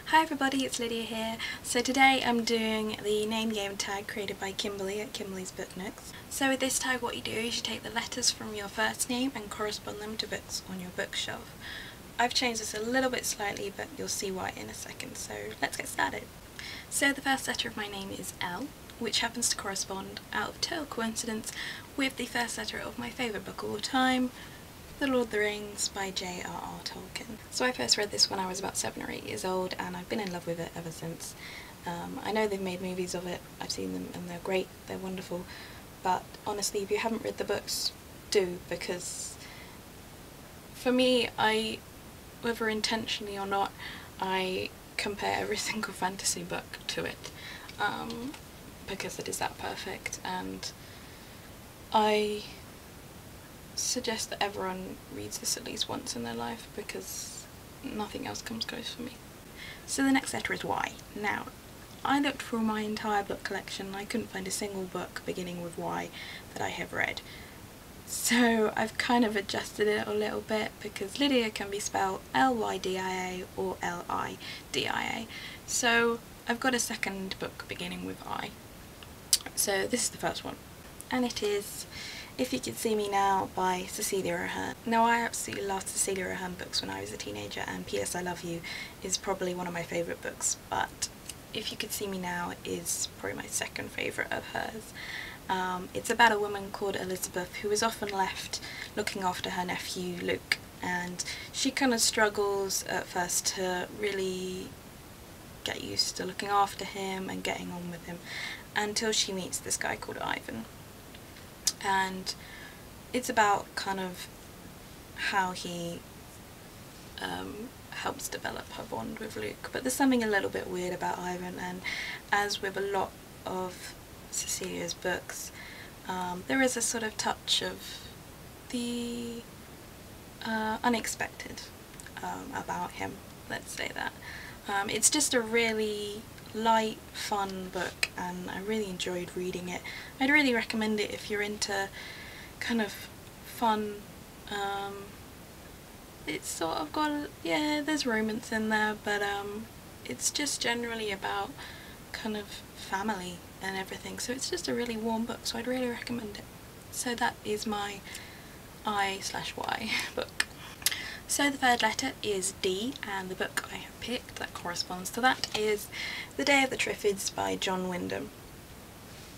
Hi everybody, it's Lydia here. So today I'm doing the name game tag created by Kimberly at Kimberly's Book Nooks. So with this tag what you do is you take the letters from your first name and correspond them to books on your bookshelf. I've changed this a little bit slightly, but you'll see why in a second, so let's get started. So the first letter of my name is L, which happens to correspond, out of total coincidence, with the first letter of my favourite book of all time, The Lord of the Rings by J.R.R. Tolkien. So I first read this when I was about 7 or 8 years old and I've been in love with it ever since. I know they've made movies of it, I've seen them and they're great, they're wonderful, but honestly if you haven't read the books, do, because for me, whether intentionally or not, I compare every single fantasy book to it, because it is that perfect, and I suggest that everyone reads this at least once in their life because nothing else comes close for me. So the next letter is Y. Now, I looked through my entire book collection and I couldn't find a single book beginning with Y that I have read. So I've kind of adjusted it a little bit because Lydia can be spelled L-Y-D-I-A or L-I-D-I-A. So I've got a second book beginning with I. So this is the first one, and it is If You Could See Me Now by Cecelia Ahern. Now I absolutely loved Cecelia Ahern books when I was a teenager, and P.S. I Love You is probably one of my favourite books, but If You Could See Me Now is probably my second favourite of hers. It's about a woman called Elizabeth who is often left looking after her nephew Luke, and she kind of struggles at first to really get used to looking after him and getting on with him until she meets this guy called Ivan. And it's about kind of how he helps develop her bond with Luke. But there's something a little bit weird about Ivan, and as with a lot of Cecilia's books, there is a sort of touch of the unexpected about him, let's say that. It's just a really light, fun book and I really enjoyed reading it. I'd really recommend it if you're into kind of fun. It's sort of got, yeah, there's romance in there, but it's just generally about kind of family and everything, so it's just a really warm book, so I'd really recommend it. So that is my I/Y book. So the third letter is D, and the book I have picked that corresponds to that is The Day of the Triffids by John Wyndham.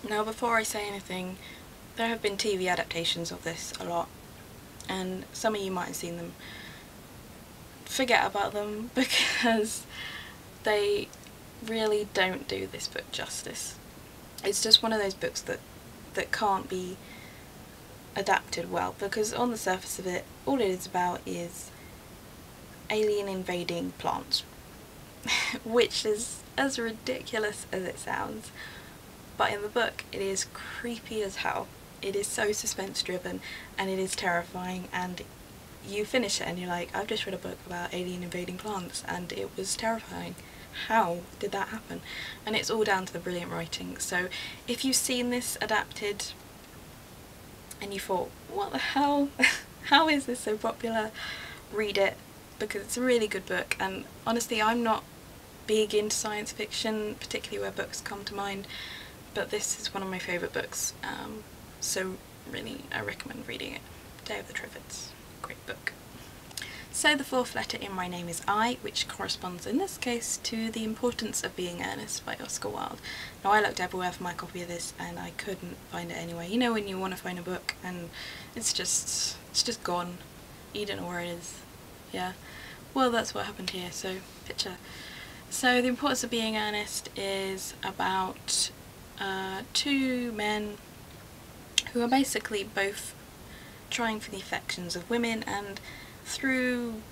Now before I say anything, there have been TV adaptations of this a lot, and some of you might have seen them. Forget about them because they really don't do this book justice. It's just one of those books that can't be adapted well, because on the surface of it, all it is about is alien invading plants, which is as ridiculous as it sounds, but in the book it is creepy as hell. It is so suspense driven and it is terrifying, and you finish it and you're like, I've just read a book about alien invading plants and it was terrifying. How did that happen? And it's all down to the brilliant writing. So if you've seen this adapted and you thought, what the hell, how is this so popular, read it, because it's a really good book. And honestly, I'm not big into science fiction, particularly where books come to mind, but this is one of my favourite books, so really I recommend reading it. Day of the Triffids, great book. So the fourth letter in my name is I, which corresponds in this case to The Importance of Being Earnest by Oscar Wilde. Now I looked everywhere for my copy of this and I couldn't find it anywhere. You know when you want to find a book and it's just gone, you don't know where it is. Yeah, well that's what happened here, so picture. So The Importance of Being Earnest is about two men who are basically both trying for the affections of women, and through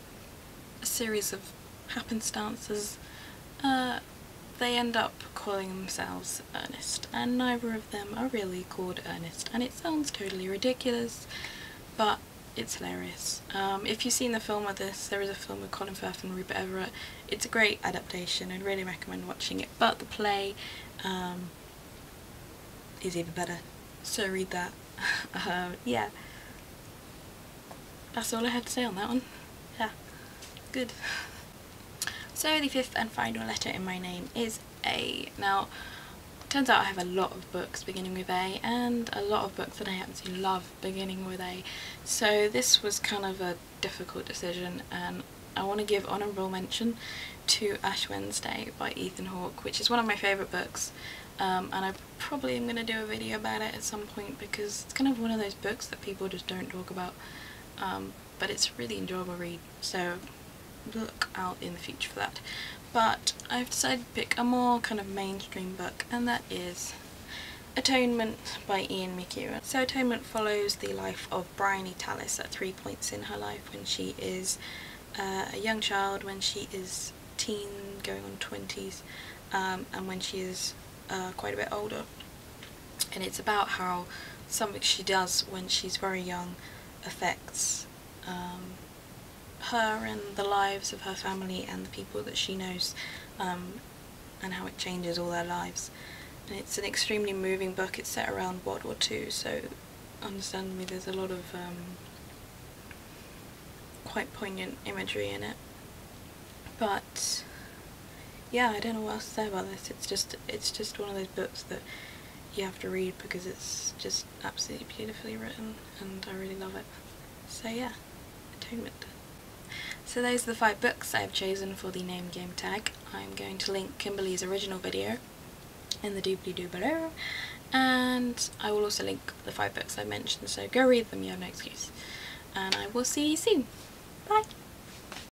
a series of happenstances they end up calling themselves Earnest, and neither of them are really called Ernest, and it sounds totally ridiculous, but it's hilarious. If you've seen the film of this, there is a film with Colin Firth and Rupert Everett. It's a great adaptation, I'd really recommend watching it, but the play is even better, so read that. Yeah, that's all I had to say on that one. Yeah, good. So the fifth and final letter in my name is A. Now, turns out I have a lot of books beginning with A and a lot of books that I absolutely love beginning with A. So this was kind of a difficult decision, and I want to give honourable mention to Ash Wednesday by Ethan Hawke, which is one of my favourite books, and I probably am going to do a video about it at some point because it's kind of one of those books that people just don't talk about, but it's a really enjoyable read, so look out in the future for that. But I've decided to pick a more kind of mainstream book, and that is Atonement by Ian McEwan. So Atonement follows the life of Bryony Tallis at 3 points in her life: when she is a young child, when she is teen going on 20s, and when she is quite a bit older. And it's about how something she does when she's very young affects her and the lives of her family and the people that she knows, and how it changes all their lives. And it's an extremely moving book. It's set around World War II, so understandably there's a lot of quite poignant imagery in it. But yeah, I don't know what else to say about this. It's just one of those books that you have to read because it's just absolutely beautifully written, and I really love it. So yeah, Atonement. So those are the 5 books I have chosen for the Name Game tag. I'm going to link Kimberly's original video in the doobly-doo below, and I will also link the 5 books I mentioned, so go read them, you have no excuse. And I will see you soon. Bye!